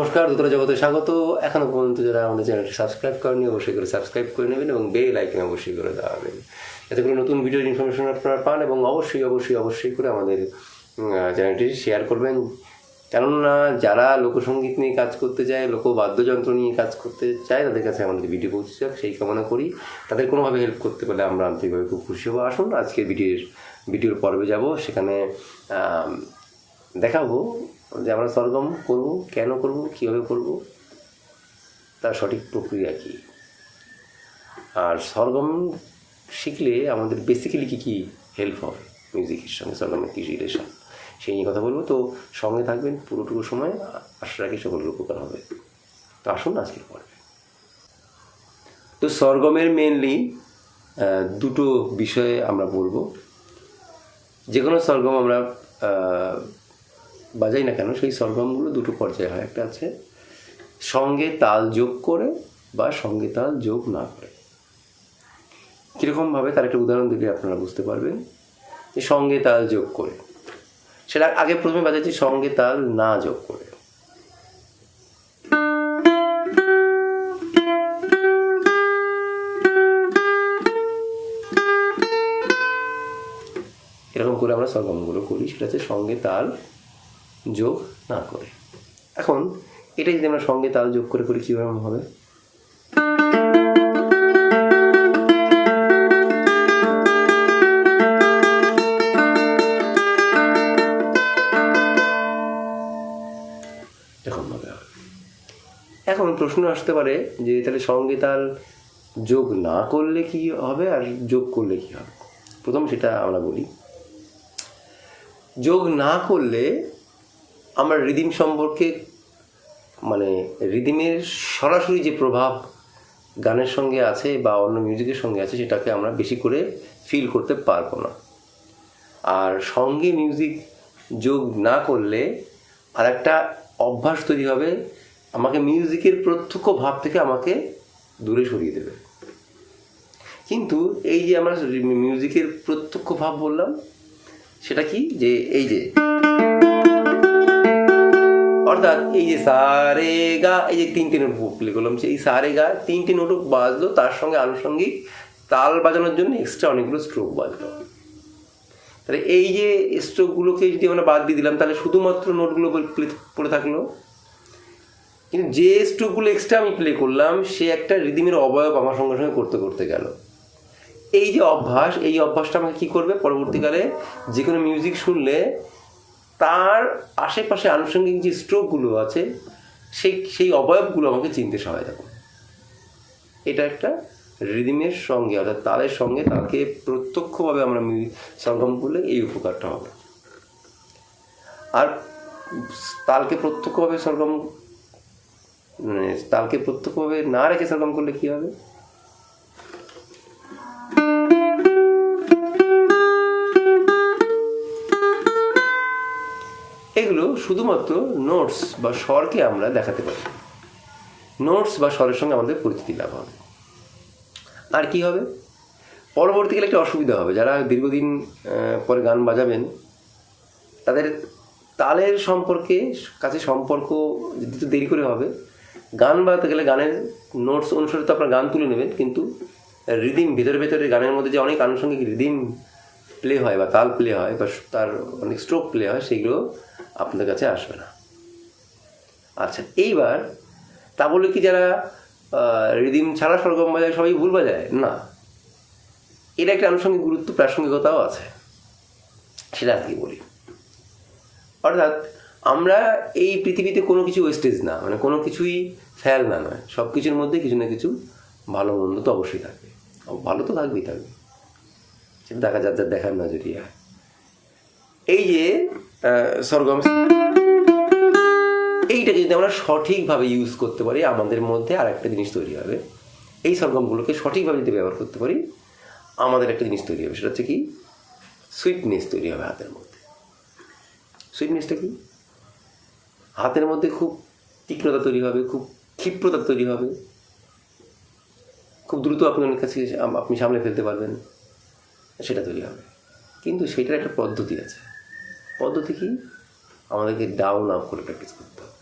নমস্কার, দোতরা জগতে স্বাগত। এখনও পর্যন্ত যারা আমাদের চ্যানেলটি সাবস্ক্রাইব করেনি অবশ্যই করে সাবস্ক্রাইব করে নেবেন এবং বেল আইকন অবশ্যই করে দেওয়াবেন, যাতে করে নতুন ভিডিওর ইনফরমেশন আপনারা পান। এবং অবশ্যই করে আমাদের চ্যানেলটি শেয়ার করবেন, কেননা যারা লোকসঙ্গীত নিয়ে কাজ করতে চায়, লোকবাদ্যযন্ত্র নিয়ে কাজ করতে চায়, তাদের কাছে আমাদের ভিডিও পৌঁছে যাক সেই কামনা করি। তাদের কোনোভাবে হেল্প করতে পারলে আমরা আন্তরিকভাবে খুব খুশি হবো। আসুন আজকের ভিডিওর পর্বে যাব, সেখানে দেখাবো যে আমরা সরগম করব, কেন করব, কীভাবে করব, তার সঠিক প্রক্রিয়া কী, আর সরগম শিখলে আমাদের বেসিক্যালি কী হেল্প হবে, মিউজিকের সঙ্গে সরগমের কী রিলেশন, সেই নিয়ে কথা বলবো। তো সঙ্গে থাকবেন পুরোটুকু সময়, আশা রাখি সকলের উপকার হবে। তো আসুন আজকের পর্বে। তো সরগমের মেনলি দুটো বিষয়ে আমরা বলবো। যে কোনো সরগম আমরা বাজাই না কেন, সেই সরগমগুলো দুটো পর্যায়ে হয়। একটা আছে সঙ্গে তাল যোগ করে বা সঙ্গে তাল যোগ না করে। কীরকমভাবে তার একটা উদাহরণ দিলে আপনারা বুঝতে পারবেন যে সঙ্গে তাল যোগ করে, সেটা আগে প্রথমে বাজাচ্ছি সঙ্গে তাল না যোগ করে। এরকম করে আমরা সরগমগুলো করি, সেটা হচ্ছে সঙ্গে তাল যোগ না করে। এখন এটা যদি আমরা সঙ্গে তাল যোগ করে করি কীভাবে হবে, এরকমভাবে হবে। এখন প্রশ্ন আসতে পারে যে তাহলে সঙ্গে তাল যোগ না করলে কি হবে আর যোগ করলে কি হবে। প্রথম সেটা আমরা বলি। যোগ না করলে আমরা রিদিম সম্পর্কে, মানে রিদিমের সরাসরি যে প্রভাব গানের সঙ্গে আছে বা অন্য মিউজিকের সঙ্গে আছে, সেটাকে আমরা বেশি করে ফিল করতে পারবো না। আর সঙ্গে মিউজিক যোগ না করলে আর একটা অভ্যাস তৈরি হবে, আমাকে মিউজিকের প্রত্যক্ষ ভাব থেকে আমাকে দূরে সরিয়ে দেবে। কিন্তু এই যে আমরা মিউজিকের প্রত্যক্ষ ভাব বললাম, সেটা কি, যে এই যে অর্থাৎ এই যে সা রে গা, এই যে তিনটে নোট প্লে করলাম, এই সা রে গা তিনটে নোটও বাজলো, তার সঙ্গে আনুষঙ্গিক তাল বাজানোর জন্য এক্সট্রা অনেকগুলো স্ট্রোক বাজলো। তাহলে এই যে স্ট্রোকগুলোকে যদি আমরা বাদ দিয়ে দিলাম, তাহলে শুধুমাত্র নোটগুলো পড়ে থাকলো। কিন্তু যে স্ট্রোকগুলো এক্সট্রা আমি প্লে করলাম, সে একটা রিদিমের অবয়ব আমার সঙ্গে সঙ্গে করতে গেল। এই যে অভ্যাস, এই অভ্যাসটা আমাকে কী করবে, পরবর্তীকালে যে কোনো মিউজিক শুনলে তার আশেপাশে আনুষঙ্গিক যে স্ট্রোকগুলো আছে, সেই অবয়বগুলো আমাকে চিনতে সহায়তা করবে। এটা একটা রিদিমের সঙ্গে, অর্থাৎ তালের সঙ্গে তাকে প্রত্যক্ষভাবে আমরা সরগম করলে এই উপকারটা হবে। আর তালকে প্রত্যক্ষভাবে না রেখে সরগম করলে কী হবে, এগুলো শুধুমাত্র নোটস বা স্বরকে আমরা দেখাতে পারি। নোটস বা স্বরের সঙ্গে আমাদের পরিচিতি লাভ হবে। আর কি হবে, পরবর্তীকালে একটা অসুবিধা হবে। যারা দীর্ঘদিন পরে গান বাজাবেন, তাদের তালের কাছে সম্পর্ক দিতে দেরি করে হবে। গান বাজাতে গেলে গানের নোটস অনুসারে তো আপনার গান তুলে নেবেন, কিন্তু রিদিম ভেতরে গানের মধ্যে যে অনেক আনুষঙ্গিক রিদিম প্লে হয় বা তাল প্লে হয় বা তার অনেক স্ট্রোক প্লে হয়, সেগুলো আপনাদের কাছে আসবে না। আচ্ছা, এইবার তা বলে কি যারা রিদিম ছাড়া সরগম বাজায় সবাই ভুল বাজায়? না, এর একটা আনুষঙ্গিক গুরুত্ব, প্রাসঙ্গিকতাও আছে, সেটা আজকে বলি। অর্থাৎ আমরা এই পৃথিবীতে কোনো কিছু ওয়েস্টেজ না, মানে কোনো কিছুই ফেল না নয়, সব কিছুর মধ্যে কিছু না কিছু ভালো মন্দ তো অবশ্যই থাকবে, ভালো তো থাকবে, সেটা দেখা যার দেখার নজরিয়া। এই যে সরগম, এইটাকে যদি আমরা সঠিকভাবে ইউজ করতে পারি, আমাদের মধ্যে আর একটা জিনিস তৈরি হবে। এই সরগমগুলোকে সঠিকভাবে যদি ব্যবহার করতে পারি, আমাদের একটা জিনিস তৈরি হবে, সেটা হচ্ছে কি, সুইটনেস তৈরি হবে হাতের মধ্যে। সুইটনেসটা কি, হাতের মধ্যে খুব তীক্ষ্ণতা তৈরি হবে, খুব ক্ষিপ্রতা তৈরি হবে, খুব দ্রুত আপনার কাছে আপনি সামলে ফেলতে পারবেন, সেটা তৈরি হবে। কিন্তু সেটার একটা পদ্ধতি আছে। পদ্ধতি কি, আমাদেরকে ডাউন আপ করে প্র্যাকটিস করতে হবে।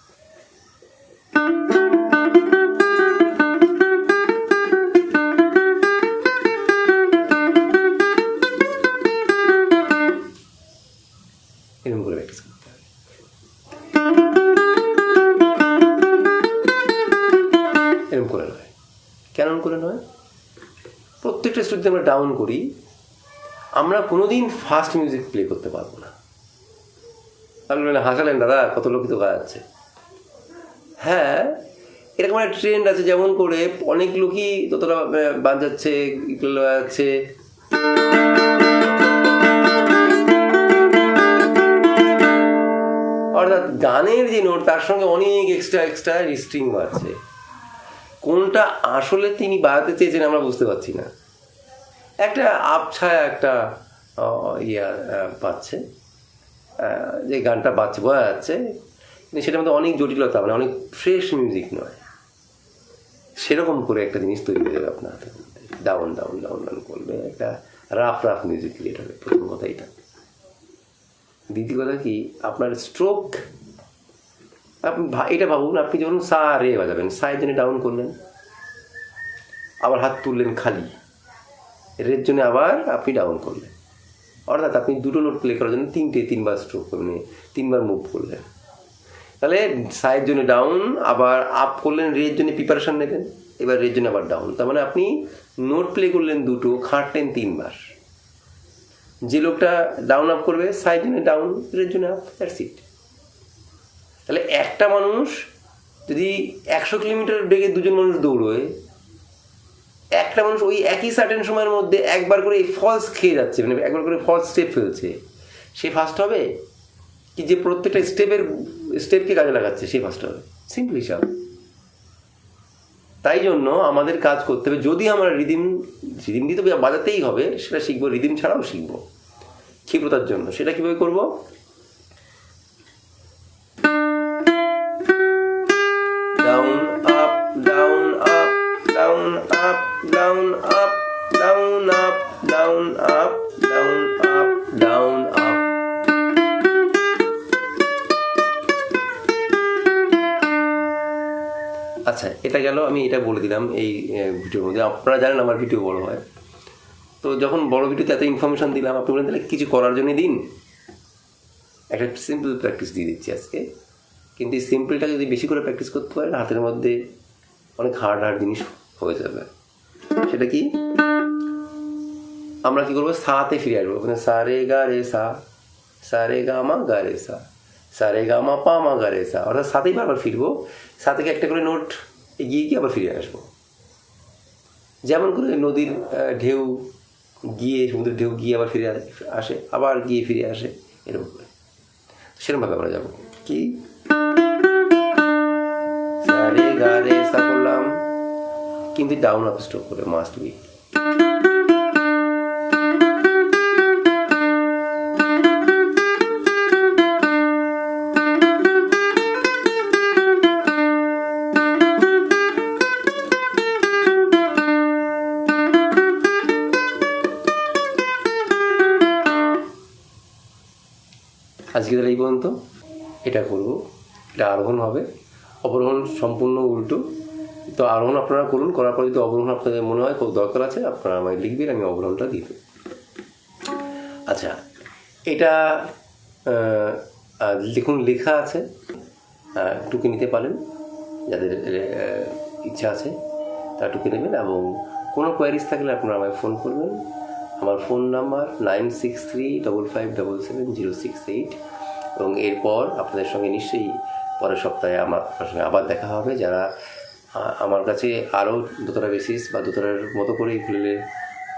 এরকম করে প্র্যাকটিস করতে হবে। এরকম করে নয়। কেমন করে নয়? প্রত্যেকটা স্ট্রোক যদি আমরা ডাউন করি, আমরা কোনোদিন ফাস্ট মিউজিক প্লে করতে পারবো না। আপনি হাসালেন দাদা, কত লোকই তো গাচ্ছে। হ্যাঁ, এরকম একটা ট্রেন্ড আছে, যেমন করে অনেক লোকই দোতারা বাজাচ্ছে, ইউকেলেলে বাজাচ্ছে। অর্থাৎ গানের যে নোট তার সঙ্গে অনেক এক্সট্রা স্ট্রিং আছে। কোনটা আসলে তিনি বাজাতে চেয়েছেন আমরা বুঝতে পারছি না। একটা আবছায়া একটা পাচ্ছে, যে গানটা বাজছে বোঝা যাচ্ছে, কিন্তু সেটার মধ্যে অনেক জটিলতা, মানে অনেক ফ্রেশ মিউজিক নয়। সেরকম করে একটা জিনিস তৈরি হয়ে যাবে আপনার হাতে। ডাউন ডাউন ডাউন ডাউন করবে, একটা রাফ মিউজিক ক্রিয়েট হবে। প্রথম কথা এটা। দ্বিতীয় কথা কি, আপনার স্ট্রোক, আপনি এটা ভাবুন, আপনি যখন সা রে বাজাবেন, সায়ের জন্য ডাউন করলেন, আবার হাত তুললেন খালি, রের জন্য আবার আপনি ডাউন করলেন। অর্থাৎ আপনি দুটো নোট প্লে করার জন্য তিনবার স্ট্রোক করলেন, 3বার মুভ করলেন। তাহলে সায়ের জন্য ডাউন, আবার আপ করলেন, রের জন্য প্রিপারেশন নেবেন, এবার রের জন্য আবার ডাউন। তার মানে আপনি নোট প্লে করলেন দুটো, খাটলেন 3বার। যে লোকটা ডাউন আপ করবে, সায়ের জন্য ডাউন, রের জন্য আপ, দ্যাটস ইট। তাহলে একটা মানুষ যদি 100 কিলোমিটার বেগে দুজন মানুষ দৌড়োয়, একটা মানুষ ওই একই সার্টেন সময়ের মধ্যে একবার করে ফলস খেয়ে যাচ্ছে, মানে একবার করে ফলস স্টেপ ফেলছে, সে ফার্স্ট হবে? কি যে প্রত্যেকটা স্টেপকে কাজে লাগাচ্ছে সে ফার্স্ট হবে? সিম্পল হিসাব। তাই জন্য আমাদের কাজ করতে হবে, যদি আমরা রিদিম দিয়ে তো বাজাতেই হবে, সেটা শিখবো, রিদিম ছাড়াও শিখবো ক্ষিপ্রতার জন্য। সেটা কীভাবে করবো? Down up down up down up down up down up down up down up down up. আচ্ছা, এটা গেল, আমি এটা বলে দিলাম এই ভিডিওর মধ্যে। আপনারা জানেন আমার ভিডিও বড় হয়, তো যখন বড় ভিডিওতে এত ইনফরমেশন দিলাম, আপনি বলেন তাহলে কিছু করার জন্য দিন। একটা সিম্পল প্র্যাকটিস দিয়ে দিচ্ছি আজকে, কিন্তু এই সিম্পলটা যদি বেশি করে প্র্যাকটিস করতে পারেন, হাতের মধ্যে অনেক হার্ড জিনিস হয়ে যাবে। সেটা কি? আমরা কি করবো? সাতে ফিরে আসবো। ওখানে সা রে গা রে সা, সা রে গা মা গা রে সা, সা রে গা মা পা মা গা রে সা। অর্থাৎ সাতেই বারবার ফিরবো, সা থেকে একটা করে নোট এগিয়ে গিয়ে আবার ফিরে আসবো। যেমন করে নদীর ঢেউ গিয়ে, সমুদ্রের ঢেউ গিয়ে আবার ফিরে আসে, আবার গিয়ে ফিরে আসে, এরকম করে। সেরকমভাবে আমরা যাবো। কি? সা রে গা রে সা করলাম, কিন্তু ডাউন আপ স্ট্রোক করে, মাস্ট বি। আজকে তাহলে এই পর্যন্ত। এটা করবো, এটা আরোহণ হবে, অবরোহণ সম্পূর্ণ উল্টো। তো আরোহণ আপনারা করুন, করার পর যদি অবরোহণ আপনাদের মনে হয় খুব দরকার আছে, আপনারা আমায় লিখবেন, আমি অবরোহণটা দিয়ে দেব। আচ্ছা, এটা দেখুন লেখা আছে, টুকে নিতে পারেন, যাদের ইচ্ছা আছে তারা টুকে নেবেন। এবং কোনো কোয়ারিজ থাকলে আপনারা আমায় ফোন করবেন। আমার ফোন নাম্বার 9635577068। এবং এরপর আপনাদের সঙ্গে নিশ্চয়ই পরের সপ্তাহে আপনার সঙ্গে আবার দেখা হবে। যারা আমার কাছে আরও দোতারা বেসিস বা দোতারার মতো করে ইউকেলেলে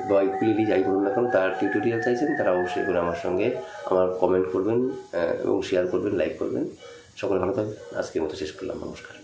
বা ইউকেলেলে যাই বলুন না কেন, তার টিউটোরিয়াল চাইছেন, তারা অবশ্যই করে আমার সঙ্গে আমার কমেন্ট করবেন এবং শেয়ার করবেন, লাইক করবেন। সকলে ভালো থাকবেন। আজকের মতো শেষ করলাম। নমস্কার।